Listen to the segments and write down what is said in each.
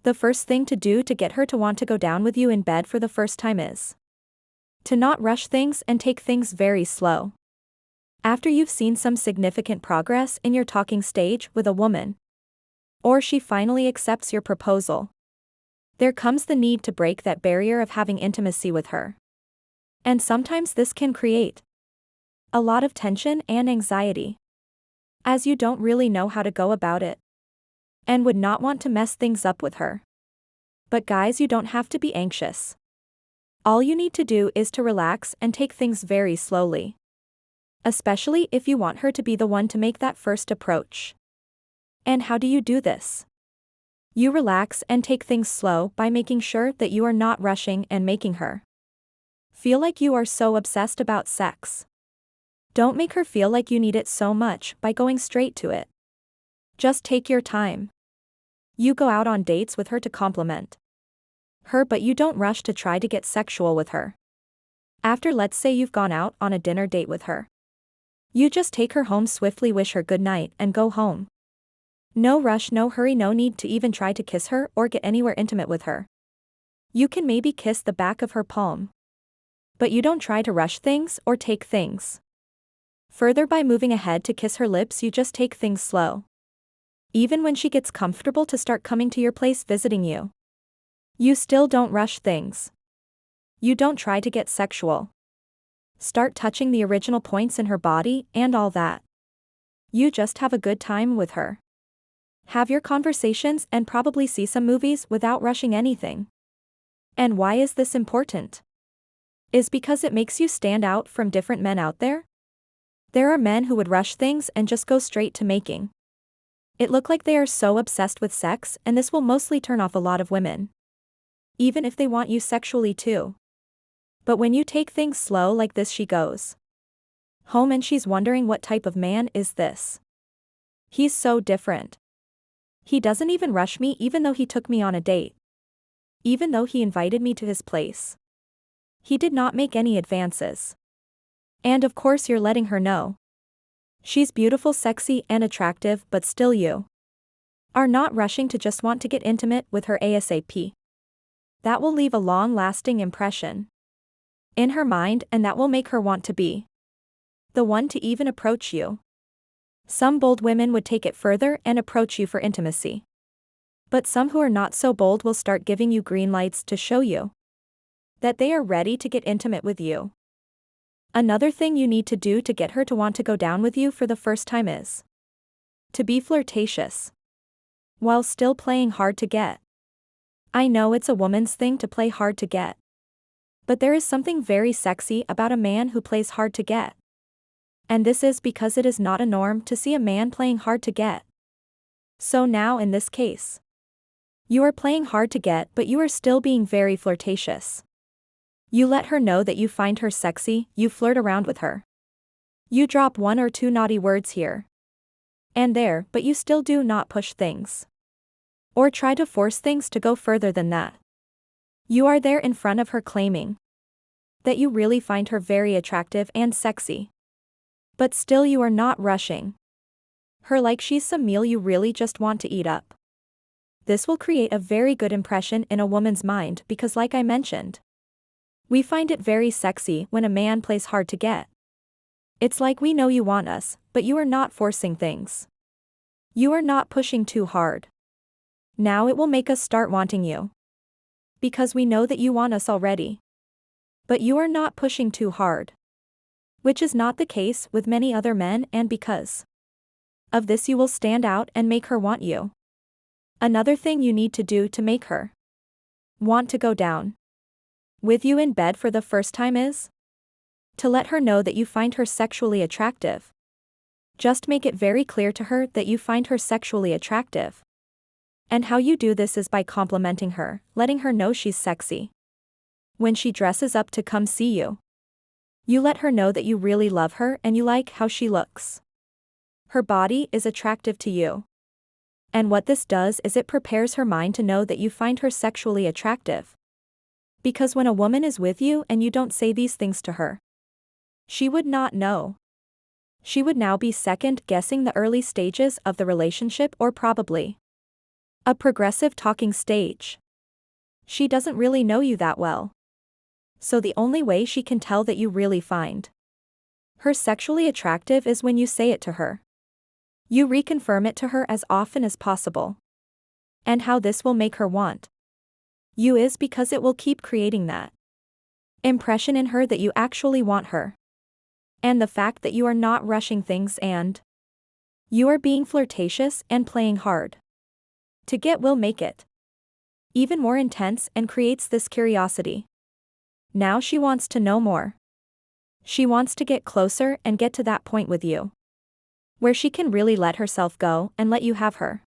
The first thing to do to get her to want to go down with you in bed for the first time is to not rush things and take things very slow. After you've seen some significant progress in your talking stage with a woman, or she finally accepts your proposal, there comes the need to break that barrier of having intimacy with her. And sometimes this can create a lot of tension and anxiety, as you don't really know how to go about it, and would not want to mess things up with her. But guys, you don't have to be anxious. All you need to do is to relax and take things very slowly. Especially if you want her to be the one to make that first approach. And how do you do this? You relax and take things slow by making sure that you are not rushing and making her feel like you are so obsessed about sex. Don't make her feel like you need it so much by going straight to it. Just take your time. You go out on dates with her to compliment her, but you don't rush to try to get sexual with her. After, let's say you've gone out on a dinner date with her, you just take her home swiftly, wish her good night, and go home. No rush, no hurry, no need to even try to kiss her or get anywhere intimate with her. You can maybe kiss the back of her palm, but you don't try to rush things or take things further by moving ahead to kiss her lips. You just take things slow. Even when she gets comfortable to start coming to your place visiting you, you still don't rush things. You don't try to get sexual. Start touching the original points in her body and all that. You just have a good time with her. Have your conversations and probably see some movies without rushing anything. And why is this important? Is because it makes you stand out from different men out there. There are men who would rush things and just go straight to making it look like they are so obsessed with sex, and this will mostly turn off a lot of women, even if they want you sexually too. But when you take things slow like this, she goes home and she's wondering, what type of man is this? He's so different. He doesn't even rush me, even though he took me on a date. Even though he invited me to his place, he did not make any advances. And of course you're letting her know she's beautiful, sexy, and attractive, but still you are not rushing to just want to get intimate with her ASAP. That will leave a long-lasting impression in her mind, and that will make her want to be the one to even approach you. Some bold women would take it further and approach you for intimacy. But some who are not so bold will start giving you green lights to show you that they are ready to get intimate with you. Another thing you need to do to get her to want to go down with you for the first time is to be flirtatious while still playing hard to get. I know it's a woman's thing to play hard to get, but there is something very sexy about a man who plays hard to get. And this is because it is not a norm to see a man playing hard to get. So now in this case, you are playing hard to get, but you are still being very flirtatious. You let her know that you find her sexy, you flirt around with her. You drop one or two naughty words here and there, but you still do not push things or try to force things to go further than that. You are there in front of her claiming that you really find her very attractive and sexy. But still you are not rushing her like she's some meal you really just want to eat up. This will create a very good impression in a woman's mind because, like I mentioned, we find it very sexy when a man plays hard to get. It's like we know you want us, but you are not forcing things. You are not pushing too hard. Now it will make us start wanting you, because we know that you want us already. But you are not pushing too hard, which is not the case with many other men, and because of this you will stand out and make her want you. Another thing you need to do to make her want to go down with you in bed for the first time is to let her know that you find her sexually attractive. Just make it very clear to her that you find her sexually attractive. And how you do this is by complimenting her, letting her know she's sexy. When she dresses up to come see you, you let her know that you really love her and you like how she looks. Her body is attractive to you. And what this does is it prepares her mind to know that you find her sexually attractive. Because when a woman is with you and you don't say these things to her, she would not know. She would now be second guessing the early stages of the relationship, or probably A progressive talking stage. She doesn't really know you that well. So the only way she can tell that you really find her sexually attractive is when you say it to her. You reconfirm it to her as often as possible. And how this will make her want you is because it will keep creating that impression in her that you actually want her. And the fact that you are not rushing things and you are being flirtatious and playing hard to get will make it even more intense and creates this curiosity. Now she wants to know more. She wants to get closer and get to that point with you where she can really let herself go and let you have her.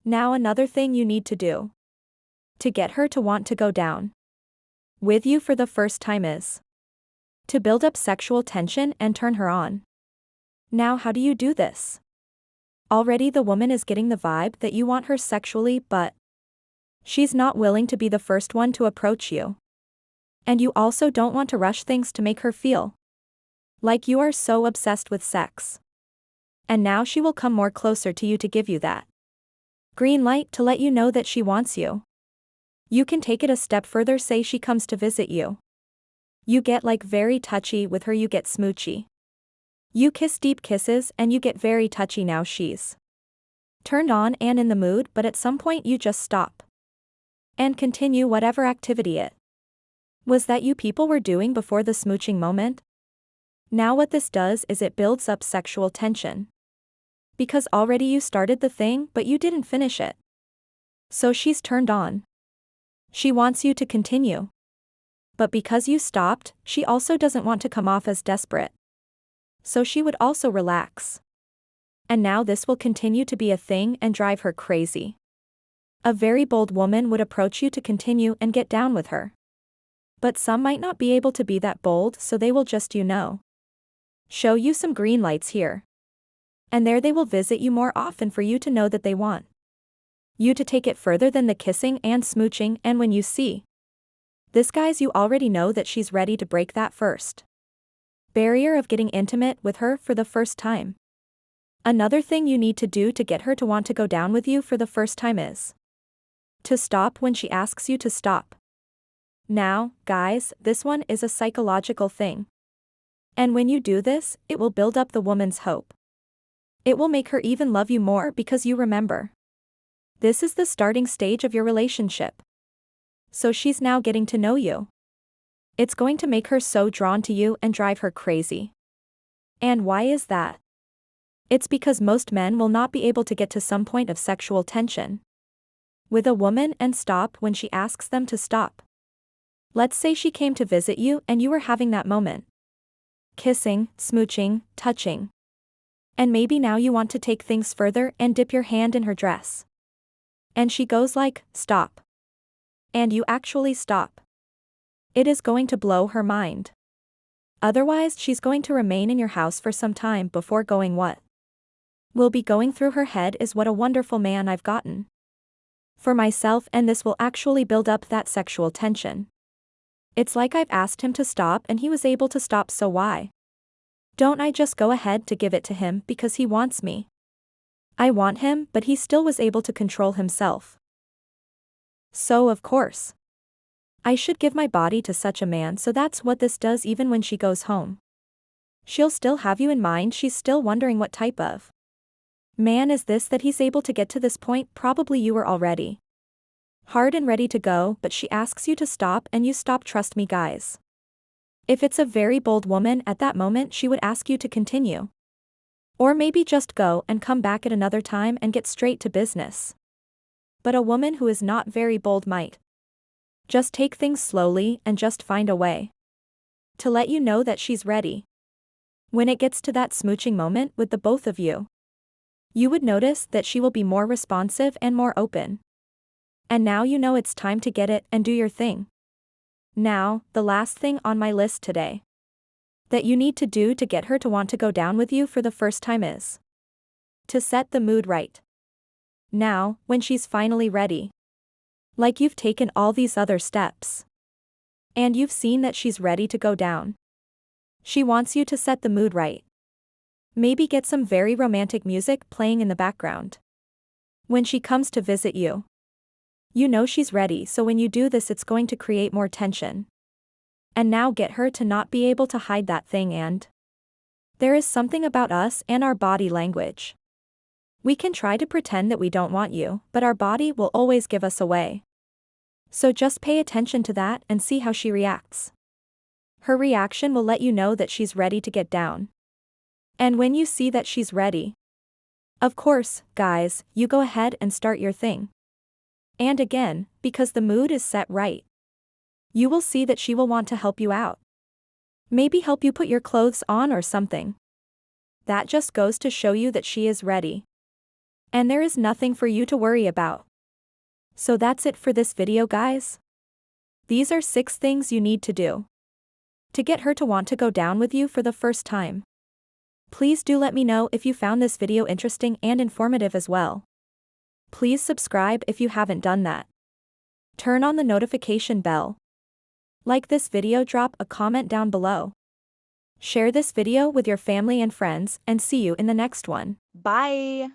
Now another thing you need to do to get her to want to go down with you for the first time is to build up sexual tension and turn her on. Now how do you do this? Already the woman is getting the vibe that you want her sexually, but she's not willing to be the first one to approach you. And you also don't want to rush things to make her feel like you are so obsessed with sex. And now she will come more closer to you to give you that green light to let you know that she wants you. You can take it a step further, say she comes to visit you. You get like very touchy with her, you get smoochy. You kiss deep kisses and you get very touchy. Now she's turned on and in the mood, but at some point you just stop and continue whatever activity it was that you people were doing before the smooching moment. Now what this does is it builds up sexual tension. Because already you started the thing but you didn't finish it. So she's turned on. She wants you to continue. But because you stopped, she also doesn't want to come off as desperate. So she would also relax. And now this will continue to be a thing and drive her crazy. A very bold woman would approach you to continue and get down with her. But some might not be able to be that bold, so they will just, show you some green lights here. And there they will visit you more often for you to know that they want you to take it further than the kissing and smooching. And when you see this, guys, you already know that she's ready to break that first barrier of getting intimate with her for the first time. Another thing you need to do to get her to want to go down with you for the first time is to stop when she asks you to stop. Now, guys, this one is a psychological thing. And when you do this, it will build up the woman's hope. It will make her even love you more because you remember. This is the starting stage of your relationship. So she's now getting to know you. It's going to make her so drawn to you and drive her crazy. And why is that? It's because most men will not be able to get to some point of sexual tension with a woman and stop when she asks them to stop. Let's say she came to visit you and you were having that moment. Kissing, smooching, touching. And maybe now you want to take things further and dip your hand in her dress. And she goes like, stop. And you actually stop. It is going to blow her mind. Otherwise, she's going to remain in your house for some time before going. What will be going through her head is, what a wonderful man I've gotten for myself, and this will actually build up that sexual tension. It's like I've asked him to stop and he was able to stop, so why don't I just go ahead to give it to him because he wants me? I want him, but he still was able to control himself. So of course, I should give my body to such a man. So that's what this does. Even when she goes home, she'll still have you in mind. She's still wondering what type of man is this that he's able to get to this point. Probably you were already hard and ready to go, but she asks you to stop and you stop. Trust me, guys. If it's a very bold woman at that moment, she would ask you to continue. Or maybe just go and come back at another time and get straight to business. But a woman who is not very bold might just take things slowly and just find a way to let you know that she's ready. When it gets to that smooching moment with the both of you, you would notice that she will be more responsive and more open. And now you know it's time to get it and do your thing. Now, the last thing on my list today that you need to do to get her to want to go down with you for the first time is to set the mood right. Now, when she's finally ready, like you've taken all these other steps, and you've seen that she's ready to go down, she wants you to set the mood right. Maybe get some very romantic music playing in the background. When she comes to visit you, you know she's ready, so when you do this it's going to create more tension. And now get her to not be able to hide that thing. And there is something about us and our body language. We can try to pretend that we don't want you, but our body will always give us away. So just pay attention to that and see how she reacts. Her reaction will let you know that she's ready to get down. And when you see that she's ready, of course, guys, you go ahead and start your thing. And again, because the mood is set right, you will see that she will want to help you out. Maybe help you put your clothes on or something. That just goes to show you that she is ready. And there is nothing for you to worry about. So that's it for this video, guys. These are 6 things you need to do to get her to want to go down with you for the first time. Please do let me know if you found this video interesting and informative as well. Please subscribe if you haven't done that. Turn on the notification bell. Like this video, drop a comment down below. Share this video with your family and friends, and see you in the next one. Bye!